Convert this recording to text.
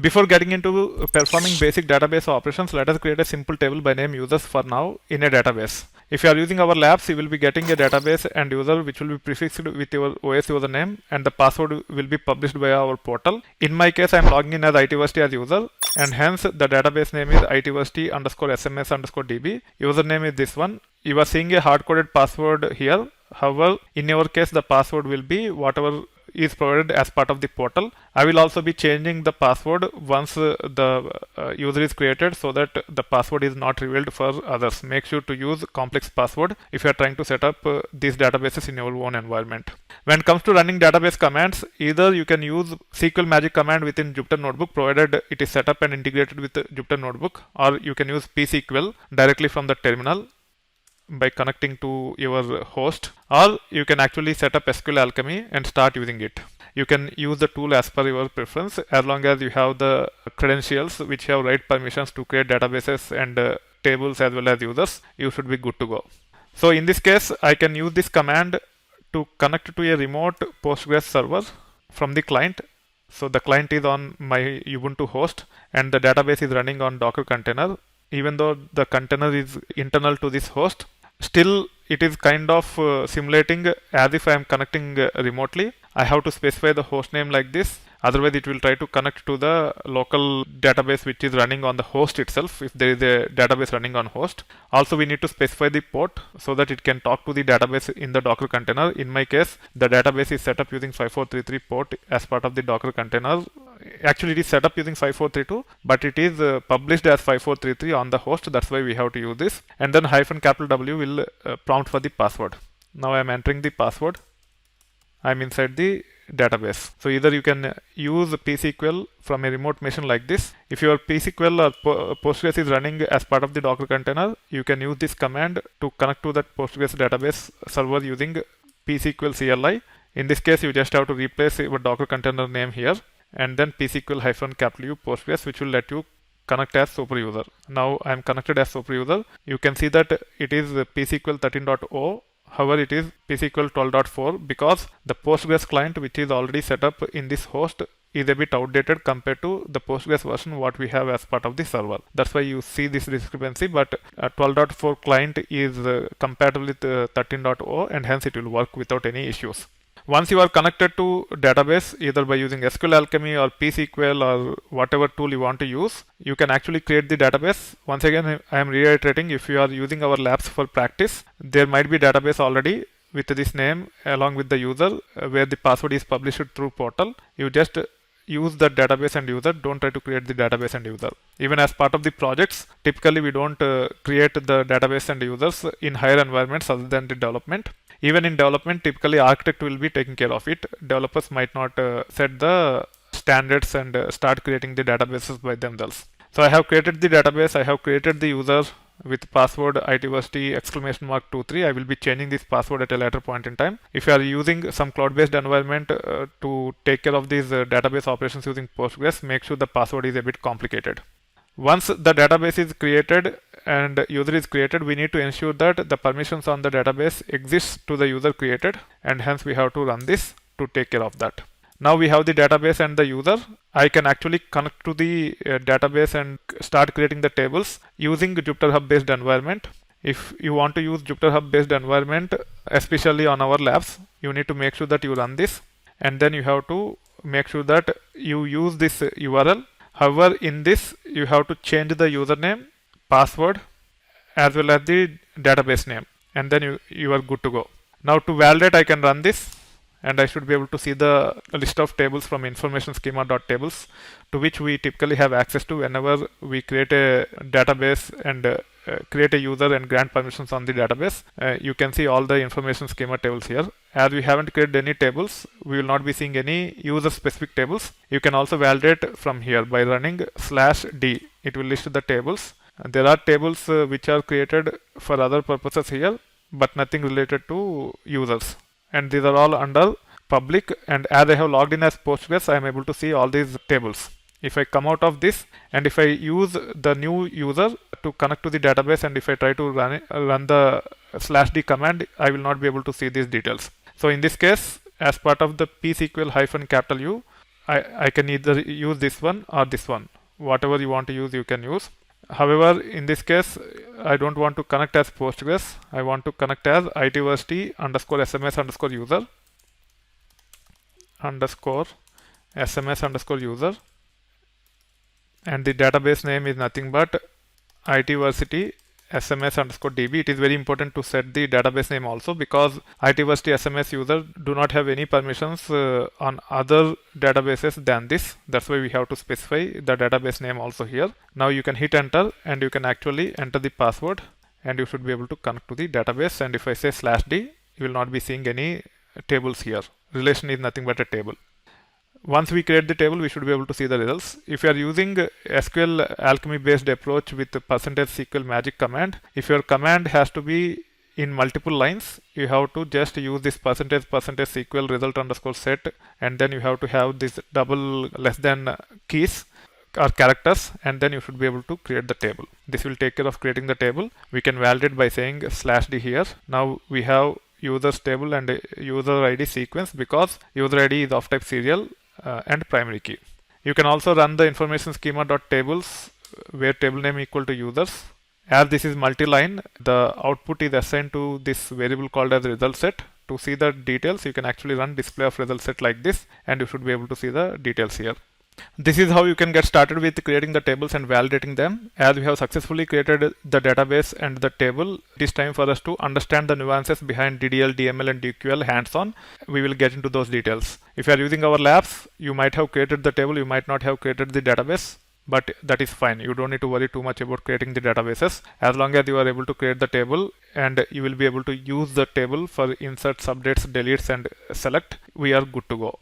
Before getting into performing basic database operations, let us create a simple table by name users for now in a database. If you are using our labs, you will be getting a database and user which will be prefixed with your OS username, and the password will be published by our portal. In my case, I am logging in as itversity as user, and hence the database name is itversity underscore sms underscore db. Username is this one. You are seeing a hard-coded password here. However, in your case, the password will be whatever is provided as part of the portal. I will also be changing the password once the user is created, so that the password is not revealed for others. Make sure to use complex password if you are trying to set up these databases in your own environment. When it comes to running database commands, either you can use SQL magic command within Jupyter Notebook, provided it is set up and integrated with Jupyter Notebook, or you can use pSQL directly from the terminal by connecting to your host, or you can actually set up SQL Alchemy and start using it. You can use the tool as per your preference, as long as you have the credentials which have right permissions to create databases and tables as well as users. You should be good to go. So in this case, I can use this command to connect to a remote Postgres server from the client. So the client is on my Ubuntu host and the database is running on Docker container. Even though the container is internal to this host, still it is kind of simulating as if I am connecting remotely. I have to specify the host name like this. Otherwise, it will try to connect to the local database which is running on the host itself, if there is a database running on host. Also, we need to specify the port so that it can talk to the database in the Docker container. In my case, the database is set up using 5433 port as part of the Docker container. Actually, it is set up using 5432, but it is published as 5433 on the host. That's why we have to use this. And then -W will prompt for the password. Now I am entering the password. I am inside the database. So either you can use pSQL from a remote machine like this. If your pSQL or Postgres is running as part of the Docker container, you can use this command to connect to that Postgres database server using pSQL CLI. In this case, you just have to replace your Docker container name here and then pSQL-U Postgres, which will let you connect as super user. Now I am connected as super user. You can see that it is pSQL 13.0. However, it is pSQL 12.4 because the Postgres client which is already set up in this host is a bit outdated compared to the Postgres version what we have as part of the server. That's why you see this discrepancy, but 12.4 client is compatible with 13.0 and hence it will work without any issues. Once you are connected to database, either by using SQL Alchemy or pSQL or whatever tool you want to use, you can actually create the database. Once again, I am reiterating, if you are using our labs for practice, there might be database already with this name along with the user where the password is published through portal. You just use the database and user. Don't try to create the database and user. Even as part of the projects, typically we don't create the database and users in higher environments other than the development. Even in development, typically architect will be taking care of it. Developers might not set the standards and start creating the databases by themselves. So I have created the database. I have created the user with password itversity !23. I will be changing this password at a later point in time. If you are using some cloud-based environment to take care of these database operations using Postgres, make sure the password is a bit complicated. Once the database is created and user is created, we need to ensure that the permissions on the database exists to the user created, and hence we have to run this to take care of that. Now we have the database and the user. I can actually connect to the database and start creating the tables using Jupyter Hub based environment. If you want to use Jupyter Hub based environment, especially on our labs, you need to make sure that you run this, and then you have to make sure that you use this URL. However, in this, you have to change the username, password, as well as the database name, and then you are good to go. Now to validate, I can run this, and I should be able to see the list of tables from information schema.tables, to which we typically have access to whenever we create a database and create a user and grant permissions on the database. You can see all the information schema tables here. As we haven't created any tables, we will not be seeing any user specific tables. You can also validate from here by running /d. It will list the tables. There are tables which are created for other purposes here, but nothing related to users. And these are all under public, and as I have logged in as Postgres, I am able to see all these tables. If I come out of this and if I use the new user to connect to the database, and if I try to run the /d command, I will not be able to see these details. So in this case, as part of the pSQL-U, I can either use this one or this one. Whatever you want to use, you can use. However, in this case, I don't want to connect as Postgres. I want to connect as itversity underscore SMS underscore user underscore SMS underscore user, and the database name is nothing but itversity SMS underscore DB. It is very important to set the database name also, because itversity SMS user do not have any permissions on other databases than this. That's why we have to specify the database name also here. Now you can hit enter and you can actually enter the password and you should be able to connect to the database. And if I say /d, you will not be seeing any tables here. Relation is nothing but a table. Once we create the table, we should be able to see the results. If you are using SQL Alchemy based approach with the %SQL magic command, if your command has to be in multiple lines, you have to just use this %SQL result underscore set, and then you have to have this double less than keys or characters, and then you should be able to create the table. This will take care of creating the table. We can validate by saying /d here. Now we have users table and user ID sequence, because user ID is of type serial and primary key. You can also run the information schema.tables where table name equal to users. As this is multi-line, the output is assigned to this variable called as result set. To see the details, you can actually run display of result set like this, and you should be able to see the details here. This is how you can get started with creating the tables and validating them. As we have successfully created the database and the table, it is time for us to understand the nuances behind DDL, DML and DQL hands-on. We will get into those details. If you are using our labs, you might have created the table, you might not have created the database, but that is fine. You don't need to worry too much about creating the databases. As long as you are able to create the table and you will be able to use the table for inserts, updates, deletes and select, we are good to go.